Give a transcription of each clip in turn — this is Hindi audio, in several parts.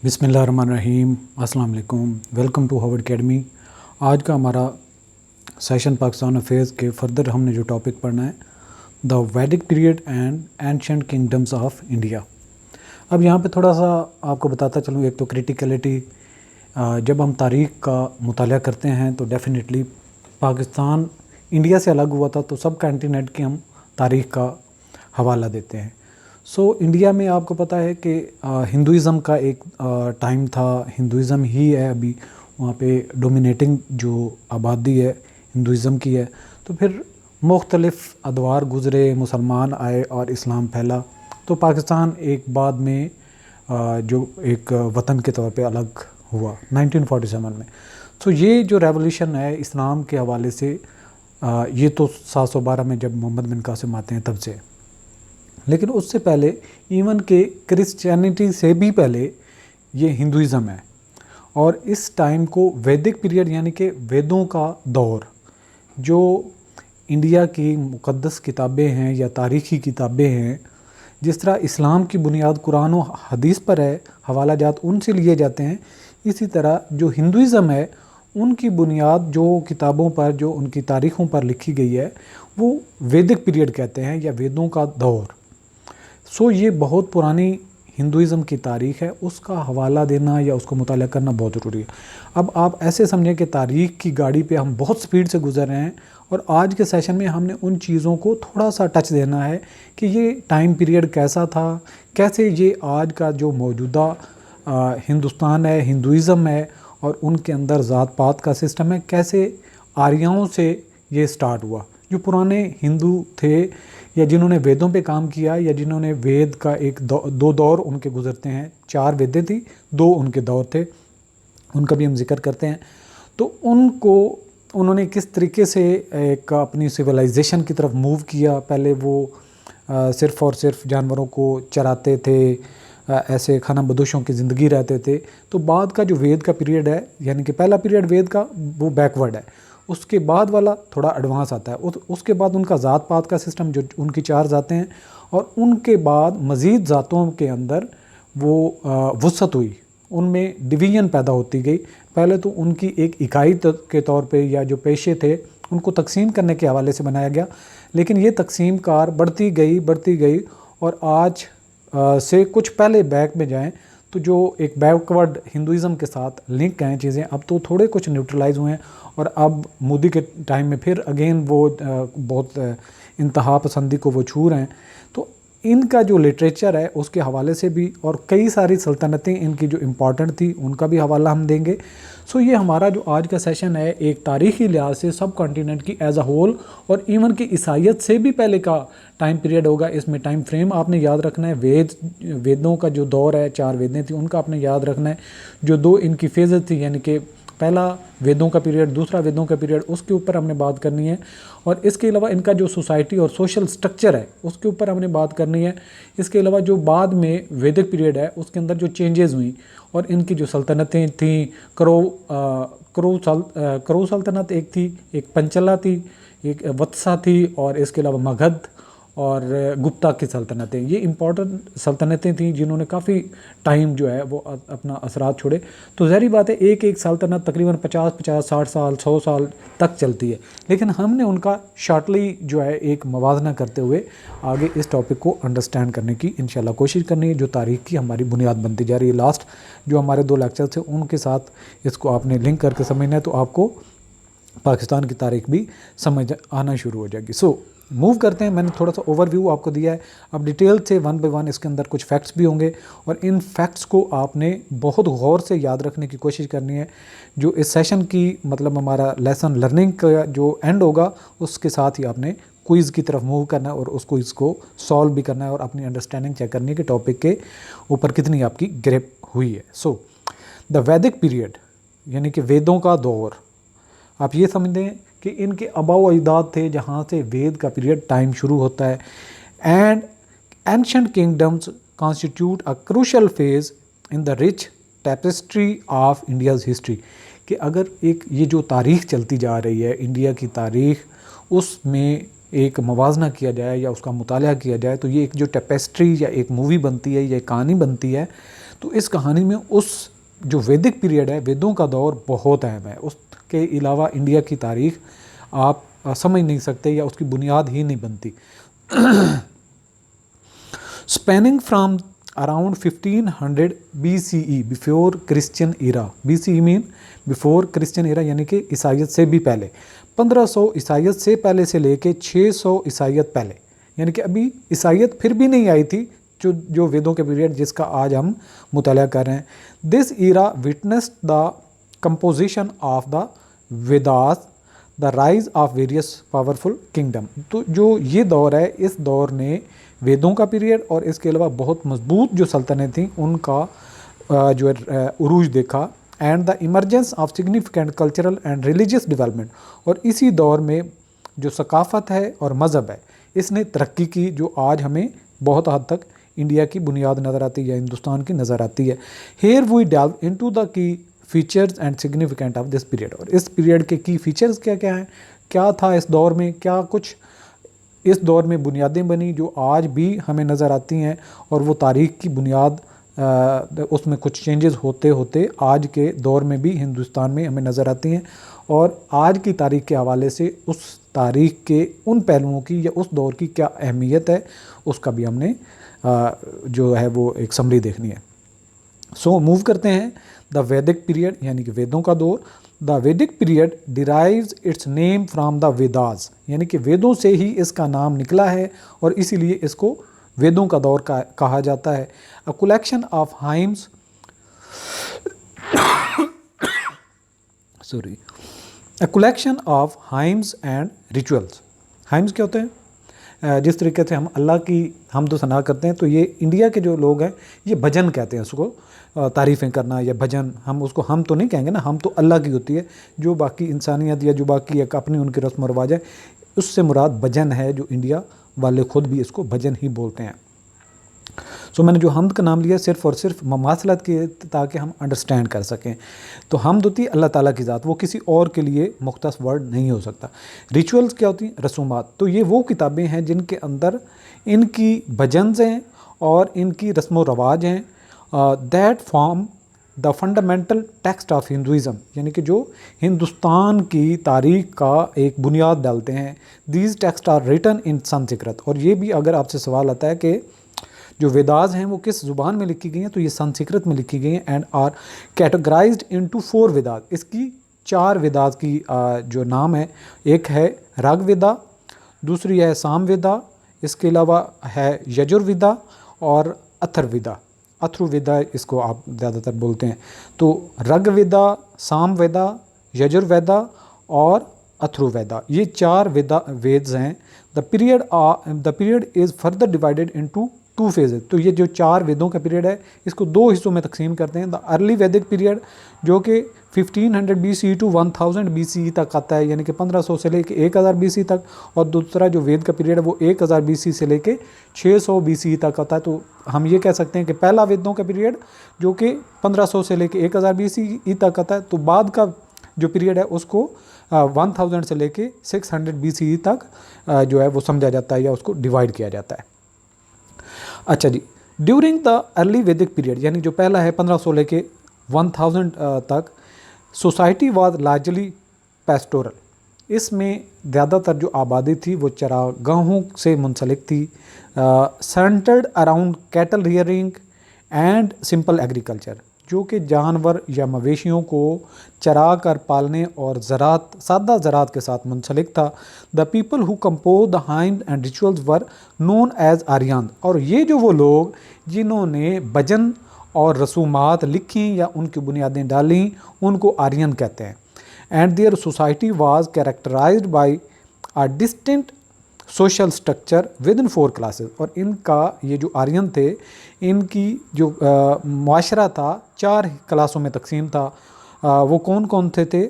बिस्मिल्लाहिर्रहमानिर्रहीम, अस्सलाम वालेकुम। Welcome to Harvard academy. आज का हमारा सेशन पाकिस्तान अफेयर्स के फर्दर हमने जो टॉपिक पढ़ना है, the Vedic period and ancient kingdoms of India. अब यहाँ पे थोड़ा सा आपको बताता चलूँ। एक तो क्रिटिकलिटी, जब हम तारीख़ का मुताला करते हैं तो डेफिनेटली पाकिस्तान इंडिया से अलग हुआ था तो सब कॉन्टिनेंट की हम तारीख़ का हवाला देते हैं। इंडिया में आपको पता है कि हिंदुइज़म का एक टाइम था, हिंदुइज़म ही है अभी वहाँ पे डोमिनेटिंग जो आबादी है हिंदुइज़म की है। तो फिर मुख्तलिफ़ अदवार गुज़रे, मुसलमान आए और इस्लाम फैला, तो पाकिस्तान एक बाद में जो एक वतन के तौर पे अलग हुआ 1947 में। ये जो रेवोल्यूशन है इस्लाम के हवाले से, ये तो 712 में जब मोहम्मद बिन कासिम आते हैं तब से, लेकिन उससे पहले इवन के क्रिश्चियनिटी से भी पहले ये हिंदुइज़म है। और इस टाइम को वैदिक पीरियड यानी कि वेदों का दौर, जो इंडिया की मुक़द्दस किताबें हैं या तारीख़ी किताबें हैं, जिस तरह इस्लाम की बुनियाद कुरान और हदीस पर है, हवाला जात उनसे लिए जाते हैं, इसी तरह जो हिंदुइज़म है उनकी बुनियाद जो किताबों पर, जो उनकी तारीख़ों पर लिखी गई है, वो वैदिक पीरियड कहते हैं या वेदों का दौर। ये बहुत पुरानी हिंदुइज़म की तारीख़ है, उसका हवाला देना या उसको मुताला करना बहुत ज़रूरी है। अब आप ऐसे समझें कि तारीख़ की गाड़ी पे हम बहुत स्पीड से गुज़र रहे हैं और आज के सेशन में हमने उन चीज़ों को थोड़ा सा टच देना है कि ये टाइम पीरियड कैसा था, कैसे ये आज का जो मौजूदा हिंदुस्तान है, हिंदुइज़म है और उनके अंदर ज़ात पात का सिस्टम है, कैसे आर्यों से ये स्टार्ट हुआ। जो पुराने हिंदू थे या जिन्होंने वेदों पे काम किया या जिन्होंने वेद का एक दो दौर उनके गुज़रते हैं, 4 वेदें थी, 2 उनके दौर थे, उनका भी हम जिक्र करते हैं। तो उन्होंने किस तरीके से एक अपनी सिविलाइजेशन की तरफ मूव किया। पहले वो सिर्फ़ और सिर्फ जानवरों को चराते थे, ऐसे खाना बदोशों की ज़िंदगी रहते थे। तो बाद का जो वेद का पीरियड है, यानी कि पहला पीरियड वेद का वो बैकवर्ड है, उसके बाद वाला थोड़ा एडवांस आता है। उसके बाद उनका ज़ात पात का सिस्टम, जो उनकी 4 ज़ातें हैं, और उनके बाद मज़ीद ज़ातों के अंदर वो वुसअत हुई, उनमें डिवीज़न पैदा होती गई। पहले तो उनकी एक इकाई के तौर पे या जो पेशे थे उनको तकसीम करने के हवाले से बनाया गया, लेकिन ये तकसीम कार बढ़ती गई और आज से कुछ पहले बैक में जाएं तो जो एक बैकवर्ड हिंदुइज़म के साथ लिंक हैं चीज़ें, अब तो थोड़े कुछ न्यूट्रलाइज हुए हैं और अब मोदी के टाइम में फिर अगेन वो बहुत इंतहा पसंदी को वो छू रहे हैं। तो इनका जो लिटरेचर है उसके हवाले से भी, और कई सारी सल्तनतें इनकी जो इम्पॉर्टेंट थी उनका भी हवाला हम देंगे। ये हमारा जो आज का सेशन है एक तारीख़ी लिहाज से सब कॉन्टिनेंट की एज अ होल और इवन की ईसाइयत से भी पहले का टाइम पीरियड होगा। इसमें टाइम फ्रेम आपने याद रखना है। वेदों का जो दौर है, 4 वेदें थी, उनका आपने याद रखना है। जो 2 इनकी फेजेस थी, यानी कि पहला वेदों का पीरियड, दूसरा वेदों का पीरियड, उसके ऊपर हमने बात करनी है। और इसके अलावा इनका जो सोसाइटी और सोशल स्ट्रक्चर है उसके ऊपर हमने बात करनी है। इसके अलावा जो बाद में वैदिक पीरियड है उसके अंदर जो चेंजेस हुई और इनकी जो सल्तनतें थीं, करो सल्तनत एक थी, एक पंचला थी, एक वत्सा थी, और इसके अलावा मगध और गुप्ता की सल्तनतें, ये इम्पॉर्टेंट सल्तनतें थीं जिन्होंने काफ़ी टाइम जो है वो अपना असरात छोड़े। तो ज़ाहिर बात है एक एक सल्तनत तकरीबन 50-50, 60 साल, 100 साल तक चलती है, लेकिन हमने उनका शॉर्टली जो है एक मवाजना करते हुए आगे इस टॉपिक को अंडरस्टैंड करने की इंशाल्लाह कोशिश करनी है, जो तारीख़ की हमारी बुनियाद बनती जा रही है। लास्ट जो हमारे 2 लेक्चर थे उनके साथ इसको आपने लिंक करके समझना है, तो आपको पाकिस्तान की तारीख़ भी समझ आना शुरू हो जाएगी। मूव करते हैं। मैंने थोड़ा सा ओवरव्यू आपको दिया है, अब डिटेल से 1 बाय 1 इसके अंदर कुछ फैक्ट्स भी होंगे और इन फैक्ट्स को आपने बहुत गौर से याद रखने की कोशिश करनी है। जो इस सेशन की मतलब हमारा लेसन लर्निंग का जो एंड होगा उसके साथ ही आपने क्विज़ की तरफ मूव करना है और उस क्विज़ को सॉल्व भी करना है और अपनी अंडरस्टैंडिंग चेक करनी है कि टॉपिक के ऊपर कितनी आपकी ग्रिप हुई है। द वैदिक पीरियड यानी कि वेदों का दौर, आप ये समझें कि इनके आबाओ अजदाद थे जहाँ से वेद का पीरियड टाइम शुरू होता है। And ancient kingdoms constitute a crucial phase in the rich tapestry of India's history, कि अगर एक ये जो तारीख़ चलती जा रही है इंडिया की तारीख़, उसमें एक मवाजना किया जाए या उसका मुताला किया जाए तो ये एक जो टेपेस्ट्री या एक मूवी बनती है या एक कहानी बनती है, तो इस कहानी में उस जो वैदिक पीरियड है, वेदों का दौर बहुत अहम है। उसके अलावा इंडिया की तारीख आप समझ नहीं सकते या उसकी बुनियाद ही नहीं बनती। Spanning from around 1500 BCE, before Christian era. BCE mean before Christian era, यानी कि ईसाइयत से भी पहले। 1500 ईसाइयत से पहले से लेके 600 ईसाइयत पहले, यानी कि अभी ईसाइयत फिर भी नहीं आई थी, जो वेदों के पीरियड जिसका आज हम मुताला कर रहे हैं। This era witnessed the composition of the Vedas, the rise of various powerful kingdom. तो जो ये दौर है, इस दौर ने वेदों का पीरियड और इसके अलावा बहुत मजबूत जो सल्तनतें थीं उनका जो है उरूज देखा। And the emergence of significant cultural and religious development, और इसी दौर में जो सकाफ़त है और मज़हब है इसने तरक्की की, जो आज हमें बहुत हद तक इंडिया की बुनियाद नज़र आती है या हिंदुस्तान की नज़र आती है। Here we delve into the key features and significant of this period. और इस पीरियड के की फीचर्स क्या क्या हैं, क्या था इस दौर में, क्या कुछ इस दौर में बुनियादें बनी जो आज भी हमें नज़र आती हैं, और वो तारीख़ की बुनियाद उसमें कुछ चेंजेस होते होते आज के दौर में भी हिंदुस्तान में हमें नज़र आती हैं। और आज की तारीख़ के हवाले से उस तारीख़ के उन पहलुओं की या उस दौर की क्या अहमियत है, उसका भी हमने जो है वो एक समरी देखनी है। सो मूव करते हैं द वैदिक पीरियड, यानी कि वेदों का दौर। The Vedic period derives it's name from the Vedas, यानी कि वेदों से ही इसका नाम निकला है और इसीलिए इसको वेदों का दौर कहा जाता है। A collection of hymns sorry a collection of hymns and rituals. Hymns क्या होते हैं? जिस तरीके से हम अल्लाह की हम तो सना करते हैं, तो ये इंडिया के जो लोग हैं ये भजन कहते हैं उसको, तारीफ़ें करना या भजन, हम उसको हम तो नहीं कहेंगे ना, हम तो अल्लाह की होती है। जो बाकी इंसानियत या जो बाकी एक अपनी उनकी रस्म व रवाज है, उससे मुराद भजन है, जो इंडिया वाले ख़ुद भी इसको भजन ही बोलते हैं। सो मैंने जो हमद का नाम लिया सिर्फ़ और सिर्फ ममासलत के, ताकि हम अंडरस्टैंड कर सकें। तो हमद होती है अल्लाह ताला की ज़ात, वो किसी और के लिए मुख्तस वर्ड नहीं हो सकता। रिचुअल्स क्या होती हैं? रसूमात। तो ये वो किताबें हैं जिनके अंदर इनकी भजन्स हैं और इनकी रस्म व रवाज हैं, that form the fundamental text of Hinduism, यानी कि जो हिंदुस्तान की तारीख़ का एक बुनियाद डालते हैं। These text are written in Sanskrit. और ये भी अगर आपसे सवाल आता है कि जो वेदास हैं वो किस ज़ुबान में लिखी गई हैं, तो ये संस्कृत में लिखी गई हैं। And are categorised into 4 Vedas. इसकी 4 वेदास की जो नाम है, एक है ऋग्वेदा, दूसरी है सामवेदा, इसके अलावा है यजुर्वेदा और अथर्ववेदा। अथर्ववेदा इसको आप ज़्यादातर बोलते हैं। तो ऋग्वेदा, सामवेदा, यजुर्वेदा और अथर्ववेदा, ये 4 वेद्स हैं। The period is further divided into 2 phases. तो ये जो 4 वेदों का पीरियड है इसको 2 हिस्सों में तकसीम करते हैं। द अर्ली वैदिक पीरियड जो कि 1500 BCE टू 1000 BCE तक आता है, यानी कि 1500 से लेके 1000 BCE तक, और दूसरा जो वेद का पीरियड है वो 1000 BCE से लेके 600 BCE तक आता है। तो हम ये कह सकते हैं कि पहला वेदों का पीरियड जो कि 1500 से लेके 1000 BCE तक आता है। तो बाद का जो पीरियड है उसको 1000 से लेके 600 BCE तक जो है वो समझा जाता है या उसको डिवाइड किया जाता है। अच्छा जी, ड्यूरिंग द अर्ली वैदिक पीरियड, यानी जो पहला है 1500 लेके 1000 तक, सोसाइटी वाज लार्जली पेस्टोरल। इसमें ज़्यादातर जो आबादी थी वो चरागाहों से मुंसलिक थी। Centred around cattle rearing and simple agriculture, जो कि जानवर या मवेशियों को चरा कर पालने और ज़रात, सादा ज़रात के साथ मुंसलिक था। The people who compose the hymn and rituals were known as Aryan. और ये जो वो लोग जिन्होंने भजन और रसूमात लिखी या उनकी बुनियादें डाली, उनको आर्यन कहते हैं। And their society was characterised by a distinct social structure within 4 classes. और इनका ये जो आर्यन थे, इनकी जो मुआशरा था 4 क्लासों में तकसीम था। वो कौन कौन थे?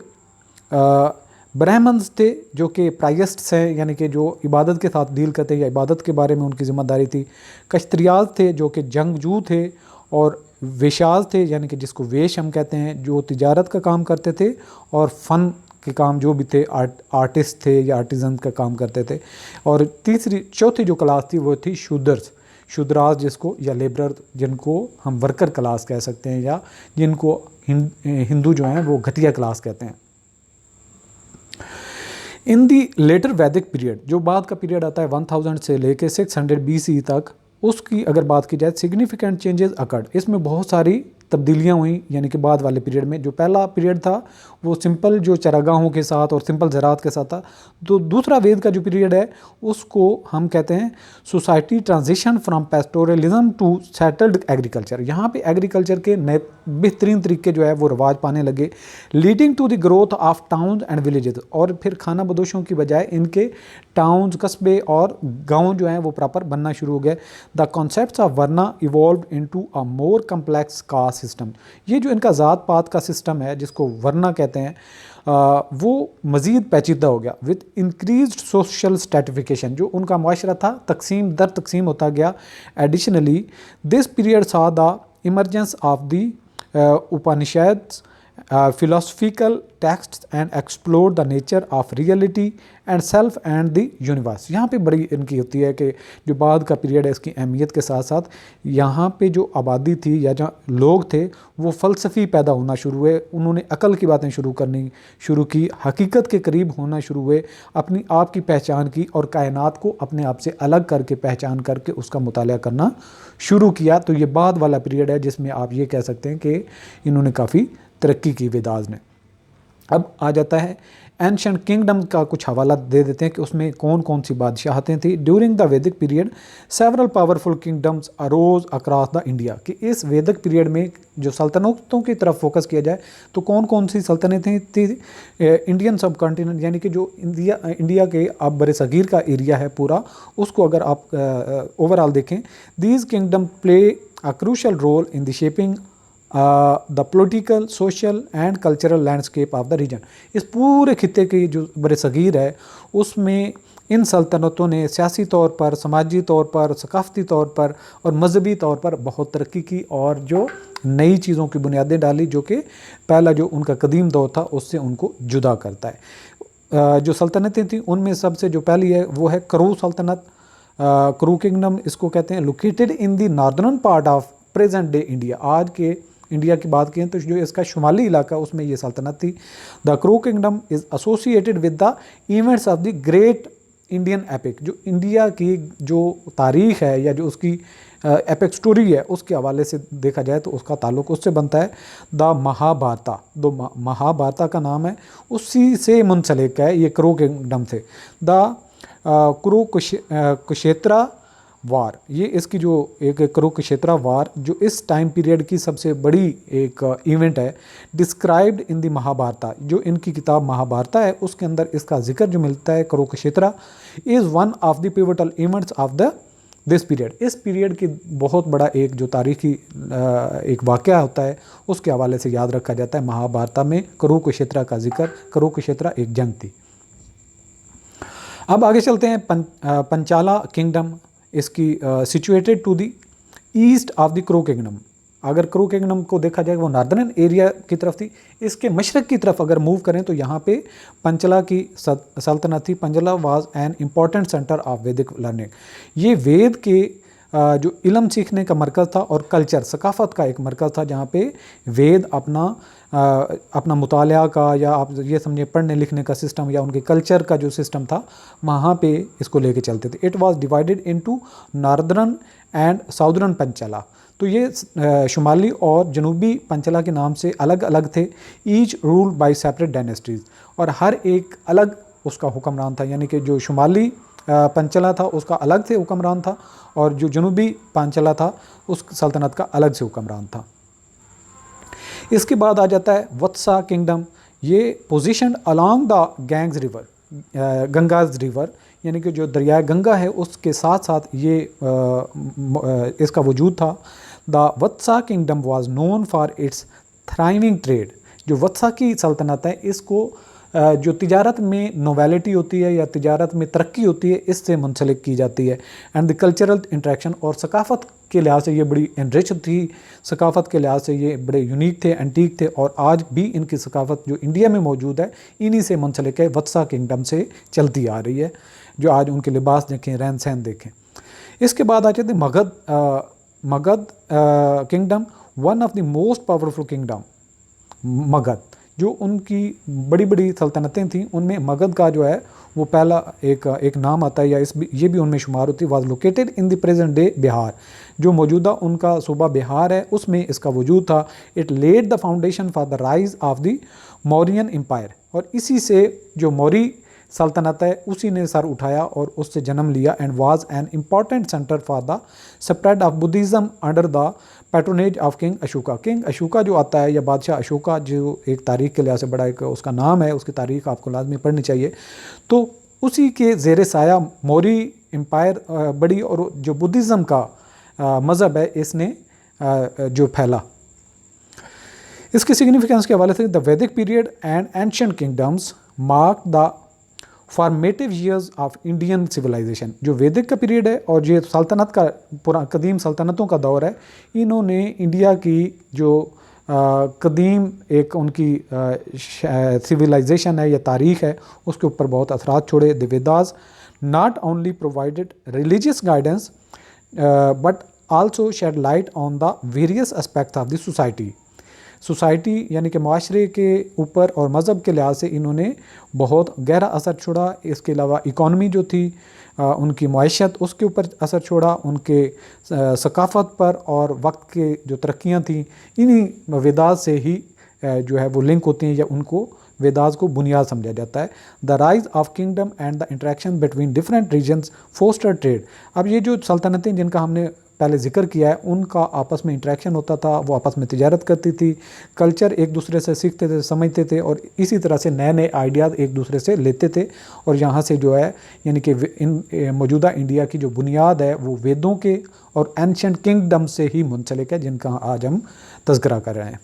ब्राह्मण्स थे जो कि प्रायस्ट्स हैं, यानी कि जो इबादत के साथ डील करते या इबादत के बारे में उनकी ज़िम्मेदारी थी। कश्तरियाज थे जो कि जंगजू थे, और वेशाज थे यानी कि जिसको वेश हम कहते हैं, जो तिजारत का काम करते थे और फ़न के काम जो भी थे, आर्टिस्ट थे या आर्टिज़न का काम करते थे। और चौथी जो क्लास थी वो थी शूदर्स। शूद्रास जिसको, या लेबरर जिनको हम वर्कर क्लास कह सकते हैं, या जिनको हिंदू जो हैं वो घटिया क्लास कहते हैं। इन दी लेटर वैदिक पीरियड, जो बाद का पीरियड आता है 1000 से लेके 600 BC तक, उसकी अगर बात की जाए सिग्निफिकेंट चेंजेस अकर्ड, इसमें बहुत सारी तब्दीलियाँ हुई, यानी कि बाद वाले पीरियड में। जो पहला पीरियड था वो सिंपल जो चरागाहों के साथ और सिंपल ज़राअत के साथ था। तो दूसरा वेद का जो पीरियड है उसको हम कहते हैं society transition from pastoralism to settled agriculture. यहाँ पे एग्रीकल्चर के नए बेहतरीन तरीके जो है वो रवाज पाने लगे, leading to the growth of towns and villages. और फिर खाना बदोशों की बजाय इनके टाउन्स, कस्बे और गाँव जो हैं वो प्रॉपर बनना शुरू हो गए। The concepts of varna evolve into a more complex caste system. ये जो इनका ज़ात पात का सिस्टम है जिसको वर्ना कहते हैं, वो मज़ीद पेचीदा हो गया विद इंक्रीज्ड सोशल स्ट्रेटिफिकेशन। जो उनका माशरा था तकसीम दर तकसीम होता गया। एडिशनली दिस पीरियड सा the emergence of the Upanishads, philosophical texts and explore the nature of reality and self and the universe। यहाँ पे बड़ी इनकी होती है कि जो बाद का पीरियड है इसकी अहमियत के साथ साथ यहाँ पे जो आबादी थी या जहाँ लोग थे वो फ़लसफ़ी पैदा होना शुरू हुए, उन्होंने अकल की बातें शुरू की, हकीकत के करीब होना शुरू हुए, अपनी आप की पहचान की और कायनात को अपने आप से अलग करके पहचान करके उसका मुताला करना शुरू किया। तो ये बाद वाला पीरियड है जिसमें आप ये कह सकते हैं कि इन्होंने काफ़ी तरक्की की वेदास ने। अब आ जाता है एंशिएंट किंगडम का कुछ हवाला दे देते हैं कि उसमें कौन कौन सी बादशाहतें थी। During the Vedic period several powerful kingdoms arose across the India. कि इस वैदिक पीरियड में जो सल्तनतों की तरफ फोकस किया जाए तो कौन कौन सी सल्तनतें थी। इंडियन सब कॉन्टिनेंट, यानी कि जो इंडिया के अब बड़े सगीर का एरिया है पूरा, उसको अगर आप ओवरऑल देखें, these kingdom play a crucial role in the shaping the political, social and cultural landscape of the region. इस पूरे खित्ते की जो बड़े सगीर है उसमें इन सल्तनतों ने सियासी तौर पर, समाजी तौर पर, सकाफ़ती तौर पर और मजहबी तौर पर बहुत तरक्की की और जो नई चीज़ों की बुनियादें डाली, जो कि पहला जो उनका कदीम दौर था उससे उनको जुदा करता है। जो सल्तनतें थीं उनमें सबसे जो पहली है वो है करू सल्तनत। करू किंगडम इसको कहते हैं, located in the northern part of present day India. आज के इंडिया की बात करें तो जो इसका शुमाली इलाका उसमें ये सल्तनत थी। The Kuru kingdom is associated with the events of the great Indian epic. जो इंडिया की जो तारीख़ है या जो उसकी एपिक स्टोरी है उसके हवाले से देखा जाए तो उसका ताल्लुक उससे बनता है। द महाभारता, दो महाभारता का नाम है, उसी से मुंसलिक है ये क्रू किंगडम से। द कुरुक्षेत्र वार, ये इसकी जो एक कुरुक्षेत्र वार जो इस टाइम पीरियड की सबसे बड़ी एक इवेंट है, डिस्क्राइब्ड इन द महाभारता। जो इनकी किताब महाभारता है उसके अंदर इसका जिक्र जो मिलता है, Kurukshetra is one of the pivotal events of the this period. इस पीरियड की बहुत बड़ा एक जो तारीखी एक वाक़या होता है उसके हवाले से याद रखा जाता है। महाभारता में कुरुक्षेत्र का जिक्र, कुरुक्षेत्र एक जंग थी। अब आगे चलते हैं पंचाला किंगडम। इसकी situated to the east of the Kuru kingdom. अगर क्रू किंगडम को देखा जाए वो नॉर्दर्न एरिया की तरफ थी, इसके मशरक़ की तरफ अगर मूव करें तो यहाँ पे पंचला की सल्तनत थी। Panchala was an important centre of Vedic learning. ये वेद के जो इल्म सीखने का मरकज़ था और कल्चर, सकाफ़त का एक मरकज़ था जहाँ पे वेद अपना मुतालिया का या आप ये समझे पढ़ने लिखने का सिस्टम या उनके कल्चर का जो सिस्टम था वहाँ पे इसको लेके चलते थे। It was divided into northern and southern Panchala. तो ये शुमाली और जनूबी पंचला के नाम से अलग अलग थे। Each rule by separate dynasties, और हर एक अलग उसका हुक्मरान था। यानी कि जो शुमाली पंचला था उसका अलग से हुक्मरान था और जो जनूबी पंचला था उस सल्तनत का अलग से हुक्मरान था। इसके बाद आ जाता है वत्सा किंगडम। ये पोजीशन अलॉन्ग द गंगाज रिवर, यानी कि जो दरिया गंगा है उसके साथ साथ ये इसका वजूद था। The Vatsa kingdom was known for its thriving trade. जो वत्सा की सल्तनत है इसको जो तिजारत में नोवेलिटी होती है या तिजारत में तरक्की होती है इससे मुंसलिक की जाती है। एंड द कल्चरल इंट्रैक्शन, और सकाफ़त के लिहाज से ये बड़ी एनरिच थी, सकाफ़त के लिहाज से ये बड़े यूनिक थे, एंटीक थे, और आज भी इनकी सकाफ़त जो इंडिया में मौजूद है इन्हीं से मुंसलिक है, वत्सा किंगडम से चलती आ रही है। जो आज उनके लिबास देखें, रहन सहन देखें। इसके बाद आ जाते हैं Magadh kingdom, one of the most powerful kingdom Magadh. जो उनकी बड़ी बड़ी सल्तनतें थीं उनमें मगध का जो है वो पहला एक नाम आता है, या ये भी उनमें शुमार होती है। Was located in the present day Bihar, जो मौजूदा उनका सूबा बिहार है उसमें इसका वजूद था। It led the foundation for the rise of the Mauryan empire, और इसी से जो मौर्य सल्तनत है उसी ने सर उठाया और उससे जन्म लिया। And was an important centre for the spread of Buddhism under the patronage of king Ashoka. King Ashoka जो आता है, या बादशाह अशोका, जो एक तारीख के लिहाज से बड़ा एक उसका नाम है, उसकी तारीख आपको लाजमी पढ़नी चाहिए। तो उसी के ज़ेर साया मौर्य एम्पायर बड़ी, और जो बुद्धिज़्म का मज़हब है इसने जो फैला। इसके सिग्निफिकेंस के हवाले से the Vedic period and ancient kingdoms mark the formative years of Indian civilisation. जो वैदिक का पीरियड है और ये सल्तनत का कदीम सल्तनतों का दौर है, इन्होंने इंडिया की जो कदीम एक उनकी सिविलाइजेशन है या तारीख़ है उसके ऊपर बहुत असरात छोड़े। The Vedas not only provided religious guidance but also shed light on the various aspects of the society यानी कि माशरे के ऊपर और मज़हब के लिहाज से इन्होंने बहुत गहरा असर छोड़ा। इसके अलावा इकॉनमी जो थी उनकी मईशत, उसके ऊपर असर छोड़ा, उनके सकाफ़त पर और वक्त के जो तरक्कियाँ थी इन्हीं वेदास से ही जो है वो लिंक होती हैं, या उनको वेदास को बुनियाद समझा जाता है। The rise of kingdom and the interaction between different regions foster trade. अब ये जो सल्तनतें जिनका हमने पहले जिक्र किया है उनका आपस में इंटरेक्शन होता था, वो आपस में तिजारत करती थी, कल्चर एक दूसरे से सीखते थे, समझते थे, और इसी तरह से नए नए आइडियाज़ एक दूसरे से लेते थे। और यहाँ से जो है यानी कि इन मौजूदा इंडिया की जो बुनियाद है वो वेदों के और एंशिएंट किंगडम से ही मुंसलिक है, जिनका आज हम तज़किरा कर रहे हैं।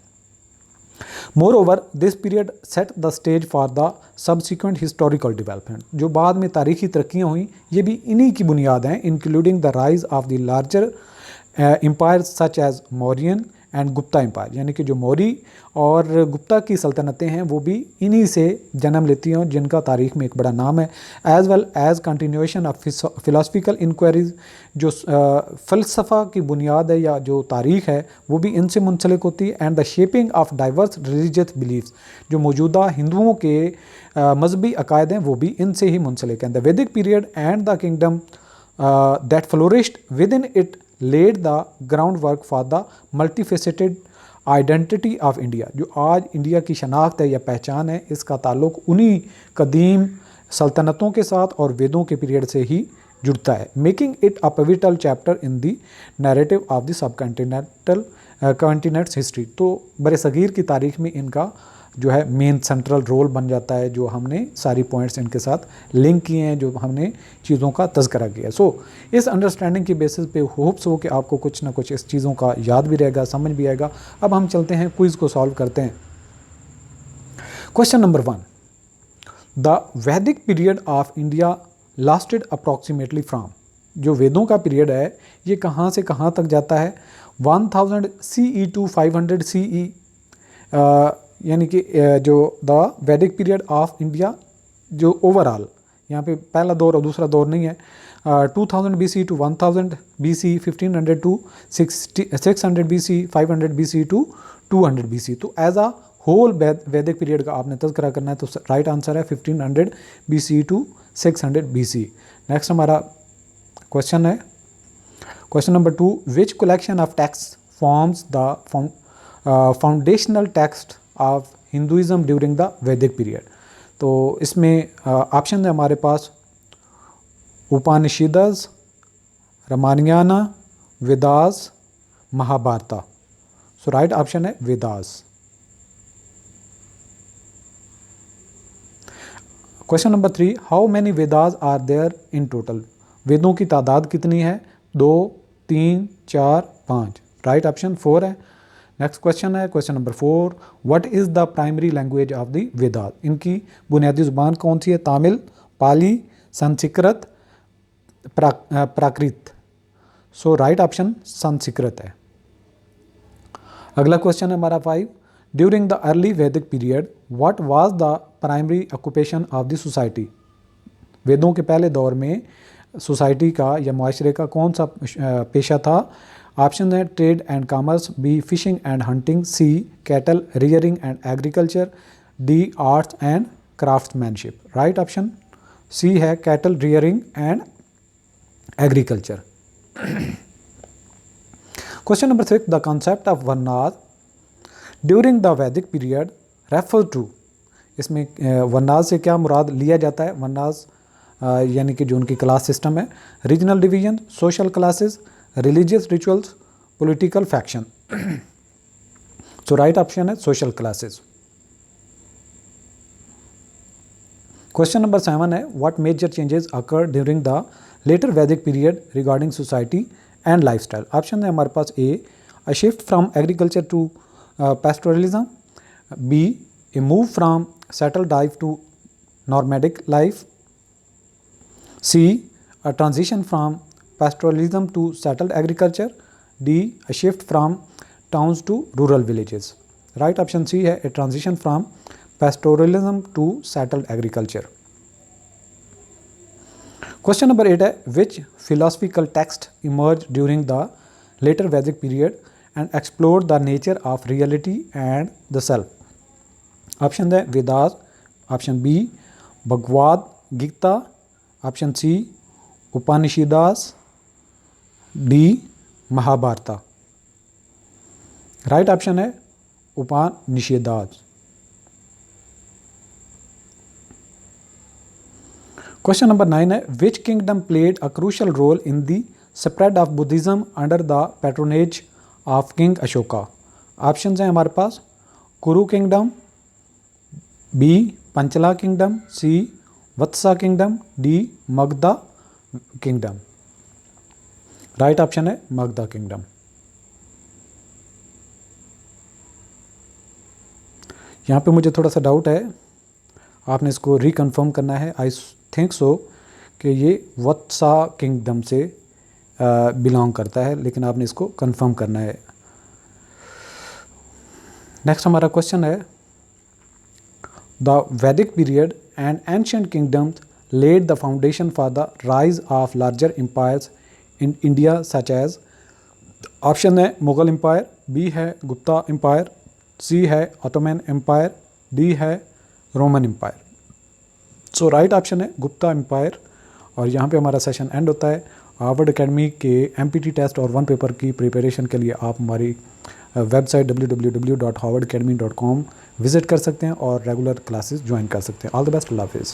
Moreover, this period set the stage for the subsequent historical development। जो बाद में तारीखी तरक्कियाँ हुई ये भी इन्हीं की बुनियाद हैं, including the rise of the larger empire such as Mauryan and Gupta empire. यानी कि जो मौर्य और गुप्ता की सल्तनतें हैं वो भी इन्हीं से जन्म लेती हैं, जिनका तारीख़ में एक बड़ा नाम है। As well as continuation of philosophical inquiries, जो फ़लसफ़ा की बुनियाद है या जो तारीख़ है वो भी इनसे मुंसलिक होती है। And the shaping of diverse religious beliefs, जो मौजूदा हिंदुओं के मजहबी अकायद हैं वो भी इनसे ही मुंसलिक हैं। The Vedic period and the kingdom that flourished with in it laid the groundwork for the multifaceted identity of India। जो आज इंडिया की शनाख्त है या पहचान है, इसका ताल्लुक़ उन्हीं कदीम सल्तनतों के साथ और वेदों के पीरियड से ही जुड़ता है। Making it a pivotal chapter in the narrative of the sub continents history. तो बरे सगीर की तारीख़ में इनका जो है मेन सेंट्रल रोल बन जाता है, जो हमने सारी पॉइंट्स इनके साथ लिंक किए हैं, जो हमने चीज़ों का तज़किरा किया। सो इस अंडरस्टैंडिंग की बेसिस पे होप्स हो कि आपको कुछ ना कुछ इस चीज़ों का याद भी रहेगा, समझ भी आएगा। अब हम चलते हैं क्विज़ को सॉल्व करते हैं। Question number 1, the Vedic period of India lasted approximately from. जो वेदों का पीरियड है ये कहाँ से कहाँ तक जाता है? 1000 CE टू 500 CE, यानी कि जो the Vedic period of India जो ओवरऑल, यहाँ पे पहला दौर और दूसरा दौर नहीं है, 2000 BC to 1000 BC, 1500 to 600 BC, 500 BC to 200 BC। तो as a whole Vedic period का आपने तज़किरा करना है, तो राइट आंसर है 1500 BC टू 600 BC। नेक्स्ट हमारा क्वेश्चन है question number 2, which collection of text forms the foundational text of Hinduism during the Vedic period. तो इसमें ऑप्शन है हमारे पास Upanishads, Ramayana, Vedas, Mahabharata. So right option है Vedas. Question number 3, how many Vedas are there in total. वेदों की तादाद कितनी है? 2, 3, 4, 5। राइट ऑप्शन 4 है। नेक्स्ट क्वेश्चन है question number 4, what is the primary language of the Vedas. इनकी बुनियादी ज़ुबान कौन सी है? तमिल, पाली, संस्कृत, प्राकृत। सो राइट ऑप्शन संस्कृत है। अगला क्वेश्चन है हमारा 5, ड्यूरिंग द अर्ली वैदिक period what was the primary occupation of the society. वेदों के पहले दौर में सोसाइटी का या माशरे का कौन सा पेशा था? ऑप्शन है trade and commerce, B fishing and hunting, C cattle rearing and agriculture, D arts and craftsmanship. Right option C है cattle rearing and agriculture. Question number 6, the concept of varnas during the Vedic period refer to. इसमें वरनाज से क्या मुराद लिया जाता है? वरनाज यानी कि जो उनकी क्लास सिस्टम है, regional division, social classes, religious rituals, political faction. So right option है सोशल क्लासेस। क्वेश्चन नंबर 7 है, what major changes occur during the later Vedic period regarding society and lifestyle. Option है हमारे पास A shift from agriculture to pastoralism, B a move from settled life to nomadic life, C a transition from pastoralism to settled agriculture, D a shift from towns to rural villages। right option C है a transition from pastoralism to settled agriculture। question number 8 है, which philosophical text emerged during the later Vedic period and explored the nature of reality and the self। Option है Vedas, option B Bhagavad Gita, option C Upanishads, D Mahabharata. Right option है उपनिषदास। क्वेश्चन नंबर 9 है, which kingdom played a crucial role in the spread of Buddhism under the patronage of king Ashoka. Option हैं हमारे पास Kuru kingdom, B Panchala kingdom, C Vatsa kingdom, D Magadha kingdom. Right option है मगधा किंगडम। यहाँ पे मुझे थोड़ा सा डाउट है, आपने इसको रिकन्फर्म करना है। आई थिंक सो कि ये वत्सा किंगडम से बिलोंग करता है, लेकिन आपने इसको कंफर्म करना है। नेक्स्ट हमारा क्वेश्चन है, the Vedic period and ancient kingdoms laid the foundation for the rise of larger empires in India such as। Option है मुगल एम्पायर, बी है गुप्ता एम्पायर, सी है ऑटोमन एम्पायर, डी है रोमन एम्पायर। सो राइट ऑप्शन है गुप्ता एम्पायर। और यहाँ पे हमारा सेशन एंड होता है। हार्वर्ड एकेडमी के MPT टेस्ट और 1 पेपर की प्रिपरेशन के लिए आप हमारी वेबसाइट www.harvardacademy.com विजिट कर सकते हैं और रेगुलर क्लासेस ज्वाइन कर सकते हैं। ऑल द बेस्ट, अल्लाह हाफिज़।